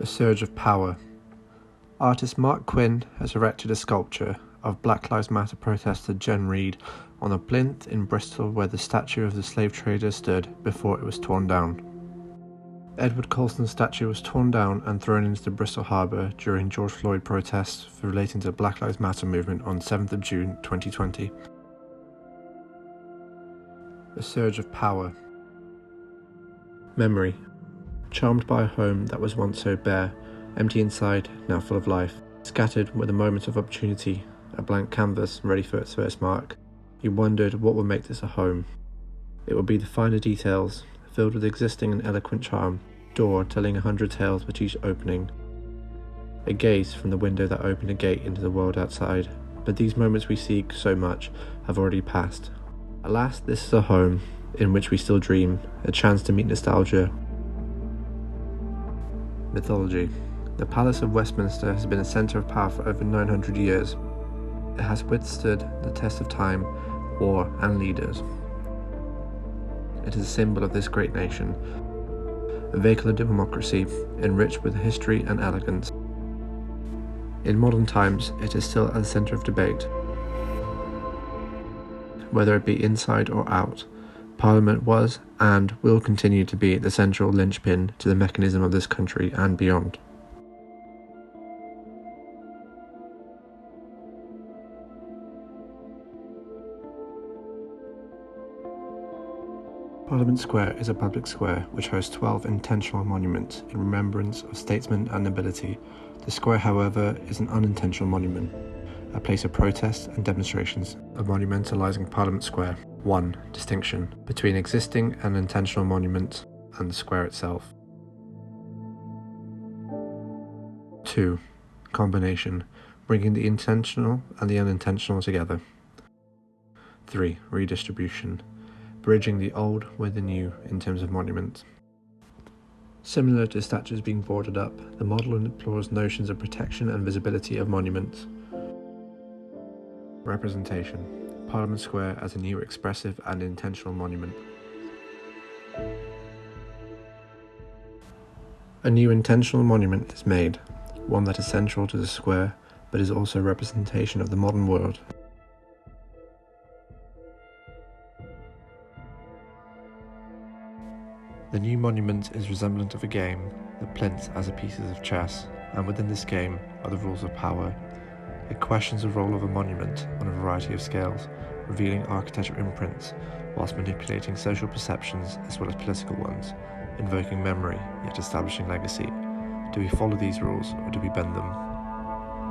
A surge of power. Artist Mark Quinn has erected a sculpture of Black Lives Matter protester Jen Reed on a plinth in Bristol where the statue of the slave trader stood before it was torn down. Edward Colston's statue was torn down and thrown into the Bristol Harbour during George Floyd protests relating to the Black Lives Matter movement on 7th of June 2020. A surge of power. Memory. Charmed by a home that was once so bare, empty inside, now full of life, scattered with a moment of opportunity, a blank canvas ready for its first mark, he wondered what would make this a home. It would be the finer details, filled with existing and eloquent charm, door telling 100 tales with each opening. A gaze from the window that opened a gate into the world outside, but these moments we seek so much have already passed. Alas, this is a home in which we still dream, a chance to meet nostalgia. Mythology. The Palace of Westminster has been a centre of power for over 900 years. It has withstood the test of time, war, and leaders. It is a symbol of this great nation, a vehicle of democracy, enriched with history and elegance. In modern times, it is still at the centre of debate. Whether it be inside or out, Parliament was and will continue to be the central linchpin to the mechanism of this country and beyond. Parliament Square is a public square which hosts 12 intentional monuments in remembrance of statesmen and nobility. The square, however, is an unintentional monument, a place of protest and demonstrations of monumentalising Parliament Square. 1. Distinction between existing and intentional monuments and the square itself. 2. Combination, bringing the intentional and the unintentional together. 3. Redistribution, bridging the old with the new in terms of monuments. Similar to statues being boarded up, the model explores notions of protection and visibility of monuments. Representation. Parliament Square as a new expressive and intentional monument. A new intentional monument is made, one that is central to the square, but is also a representation of the modern world. The new monument is resemblant of a game, the plinth as a pieces of chess, and within this game are the rules of power. It questions the role of a monument on a variety of scales, revealing architectural imprints, whilst manipulating social perceptions as well as political ones, invoking memory, yet establishing legacy. Do we follow these rules, or do we bend them?